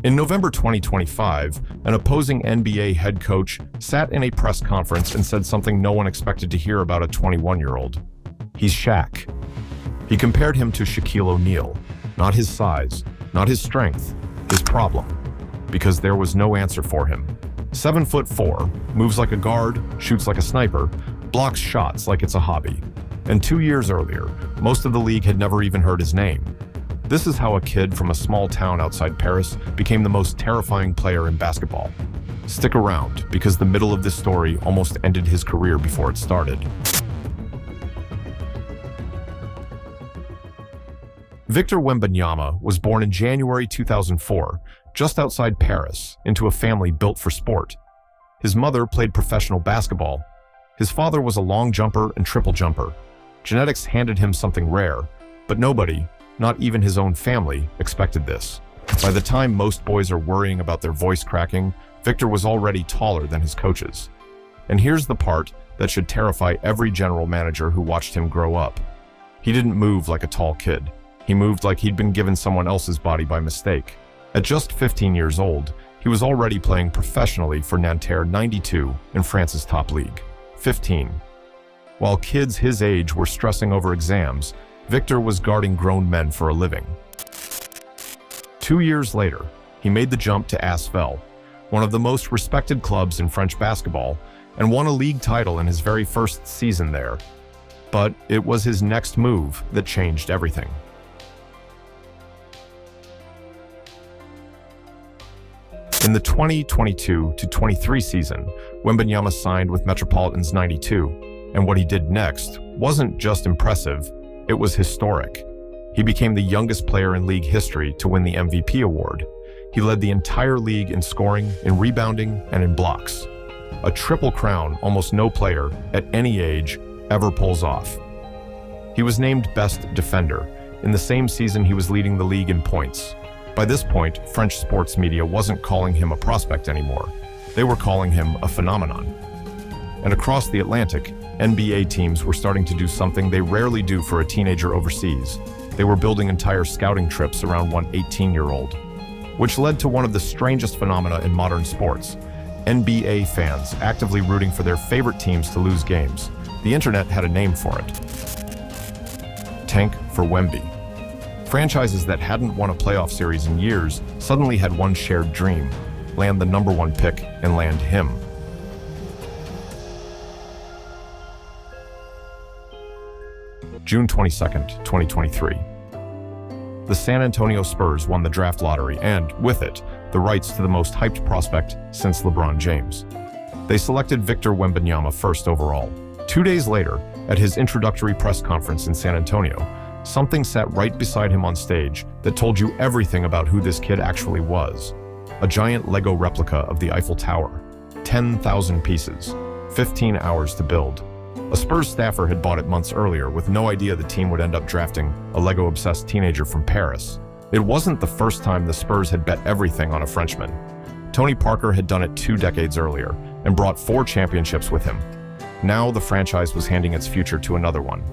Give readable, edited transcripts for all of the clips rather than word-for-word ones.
In November 2025, an opposing NBA head coach sat in a press conference and said something no one expected to hear about a 21-year-old. He's Shaq. He compared him to Shaquille O'Neal, not his size, not his strength, his problem, because there was no answer for him. 7'4", moves like a guard, shoots like a sniper, blocks shots like it's a hobby. And 2 years earlier, most of the league had never even heard his name. This is how a kid from a small town outside Paris became the most terrifying player in basketball. Stick around, because the middle of this story almost ended his career before it started. Victor Wembanyama was born in January 2004, just outside Paris, into a family built for sport. His mother played professional basketball. His father was a long jumper and triple jumper. Genetics handed him something rare, but nobody, not even his own family, expected this. By the time most boys are worrying about their voice cracking, Victor was already taller than his coaches. And here's the part that should terrify every general manager who watched him grow up. He didn't move like a tall kid. He moved like he'd been given someone else's body by mistake. At just 15 years old, he was already playing professionally for Nanterre 92 in France's top league. 15. While kids his age were stressing over exams, Victor was guarding grown men for a living. 2 years later, he made the jump to Asvel, one of the most respected clubs in French basketball, and won a league title in his very first season there. But it was his next move that changed everything. In the 2022-23 season, Wembanyama signed with Metropolitans 92, and what he did next wasn't just impressive, it was historic. He became the youngest player in league history to win the MVP award. He led the entire league in scoring, in rebounding, and in blocks. A triple crown almost no player, at any age, ever pulls off. He was named Best Defender. In the same season, he was leading the league in points. By this point, French sports media wasn't calling him a prospect anymore. They were calling him a phenomenon. And across the Atlantic, NBA teams were starting to do something they rarely do for a teenager overseas. They were building entire scouting trips around one 18-year-old, which led to one of the strangest phenomena in modern sports. NBA fans actively rooting for their favorite teams to lose games. The internet had a name for it. Tank for Wemby. Franchises that hadn't won a playoff series in years suddenly had one shared dream: land the #1 pick and land him. June 22nd, 2023. The San Antonio Spurs won the draft lottery and, with it, the rights to the most hyped prospect since LeBron James. They selected Victor Wembanyama first overall. 2 days later, at his introductory press conference in San Antonio, something sat right beside him on stage that told you everything about who this kid actually was. A giant Lego replica of the Eiffel Tower. 10,000 pieces. 15 hours to build. A Spurs staffer had bought it months earlier with no idea the team would end up drafting a Lego-obsessed teenager from Paris. It wasn't the first time the Spurs had bet everything on a Frenchman. Tony Parker had done it 2 decades earlier and brought 4 championships with him. Now the franchise was handing its future to another one.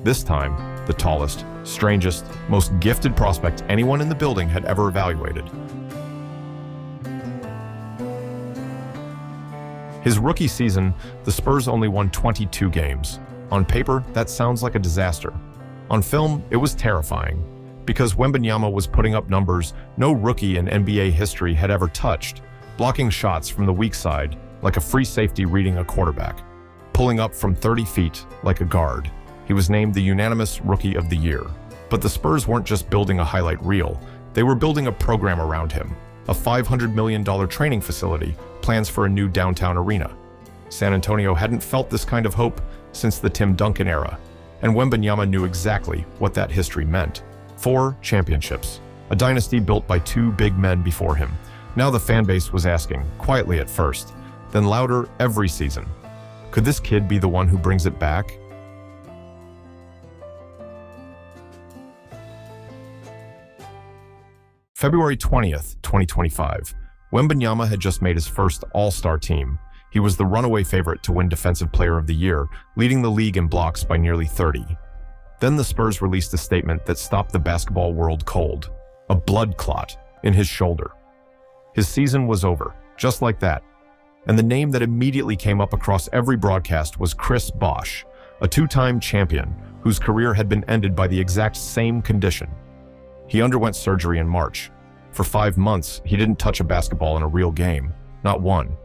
This time, the tallest, strangest, most gifted prospect anyone in the building had ever evaluated. His rookie season, the Spurs only won 22 games. On paper, that sounds like a disaster. On film, it was terrifying, because Wembanyama was putting up numbers no rookie in NBA history had ever touched, blocking shots from the weak side like a free safety reading a quarterback, pulling up from 30 feet like a guard. He was named the unanimous Rookie of the Year. But the Spurs weren't just building a highlight reel, they were building a program around him. A $500 million training facility, plans for a new downtown arena. San Antonio hadn't felt this kind of hope since the Tim Duncan era, and Wembanyama knew exactly what that history meant. 4 championships, a dynasty built by 2 big men before him. Now the fan base was asking, quietly at first, then louder every season. Could this kid be the one who brings it back? February 20th, 2025. Wembanyama had just made his first All-Star team. He was the runaway favorite to win Defensive Player of the Year, leading the league in blocks by nearly 30. Then the Spurs released a statement that stopped the basketball world cold. A blood clot in his shoulder. His season was over, just like that. And the name that immediately came up across every broadcast was Chris Bosh, a two-time champion whose career had been ended by the exact same condition. He underwent surgery in March. For 5 months, he didn't touch a basketball in a real game, not one.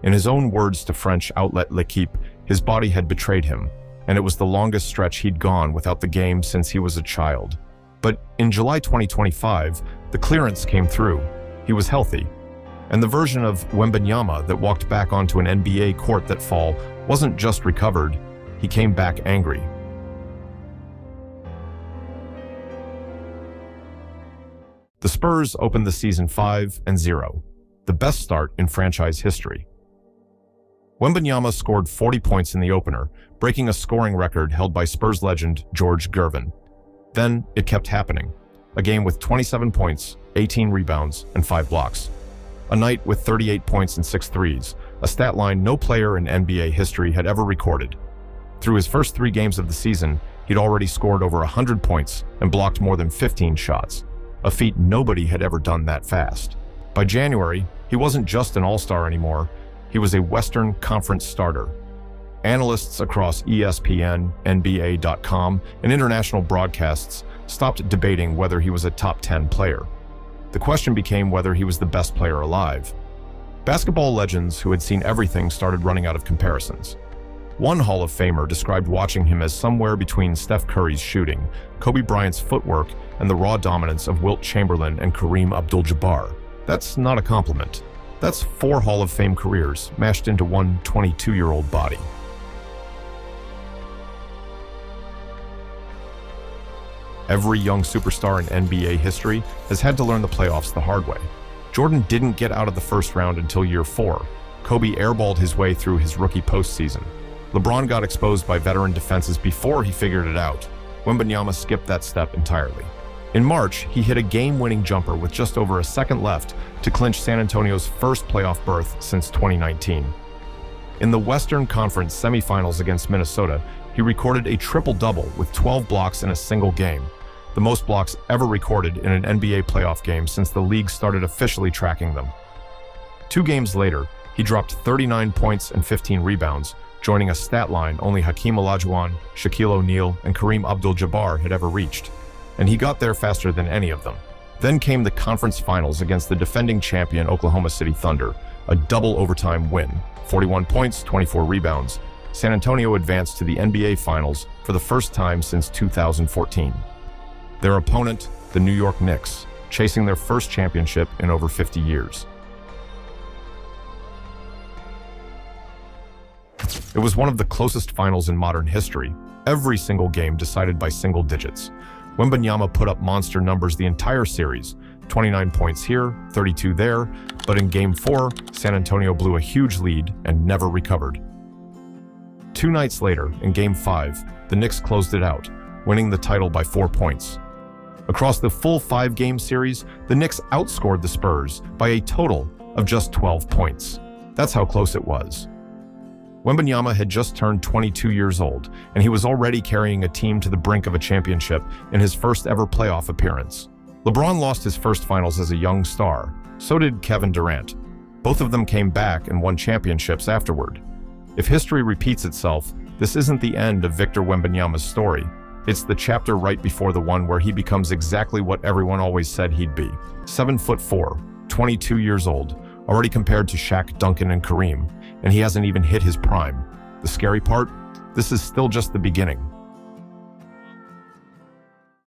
In his own words to French outlet L'Équipe, his body had betrayed him, and it was the longest stretch he'd gone without the game since he was a child. But in July 2025, the clearance came through. He was healthy. And the version of Wembanyama that walked back onto an NBA court that fall wasn't just recovered, he came back angry. The Spurs opened the season 5-0, the best start in franchise history. Wembanyama scored 40 points in the opener, breaking a scoring record held by Spurs legend George Gervin. Then it kept happening. A game with 27 points, 18 rebounds, and 5 blocks. A night with 38 points and 6 threes, a stat line no player in NBA history had ever recorded. Through his first 3 games of the season, he'd already scored over 100 points and blocked more than 15 shots, a feat nobody had ever done that fast. By January, he wasn't just an all-star anymore, he was a Western Conference starter. Analysts across ESPN, NBA.com, and international broadcasts stopped debating whether he was a top 10 player. The question became whether he was the best player alive. Basketball legends who had seen everything started running out of comparisons. One Hall of Famer described watching him as somewhere between Steph Curry's shooting, Kobe Bryant's footwork, and the raw dominance of Wilt Chamberlain and Kareem Abdul-Jabbar. That's not a compliment. That's 4 Hall of Fame careers mashed into one 22-year-old body. Every young superstar in NBA history has had to learn the playoffs the hard way. Jordan didn't get out of the first round until year 4. Kobe airballed his way through his rookie postseason. LeBron got exposed by veteran defenses before he figured it out. Wembanyama skipped that step entirely. In March, he hit a game-winning jumper with just over a second left to clinch San Antonio's first playoff berth since 2019. In the Western Conference semifinals against Minnesota, he recorded a triple-double with 12 blocks in a single game, the most blocks ever recorded in an NBA playoff game since the league started officially tracking them. 2 games later, he dropped 39 points and 15 rebounds, joining a stat line only Hakeem Olajuwon, Shaquille O'Neal, and Kareem Abdul-Jabbar had ever reached. And he got there faster than any of them. Then came the conference finals against the defending champion Oklahoma City Thunder, a double overtime win, 41 points, 24 rebounds. San Antonio advanced to the NBA Finals for the first time since 2014. Their opponent, the New York Knicks, chasing their first championship in over 50 years. It was one of the closest finals in modern history, every single game decided by single digits. Wembanyama put up monster numbers the entire series, 29 points here, 32 there, but in Game 4, San Antonio blew a huge lead and never recovered. 2 nights later, in Game 5, the Knicks closed it out, winning the title by 4 points. Across the full 5-game series, the Knicks outscored the Spurs by a total of just 12 points. That's how close it was. Wembanyama had just turned 22 years old, and he was already carrying a team to the brink of a championship in his first ever playoff appearance. LeBron lost his first finals as a young star. So did Kevin Durant. Both of them came back and won championships afterward. If history repeats itself, this isn't the end of Victor Wembanyama's story. It's the chapter right before the one where he becomes exactly what everyone always said he'd be. 7'4", 22 years old, already compared to Shaq, Duncan, and Kareem, and he hasn't even hit his prime. The scary part? This is still just the beginning.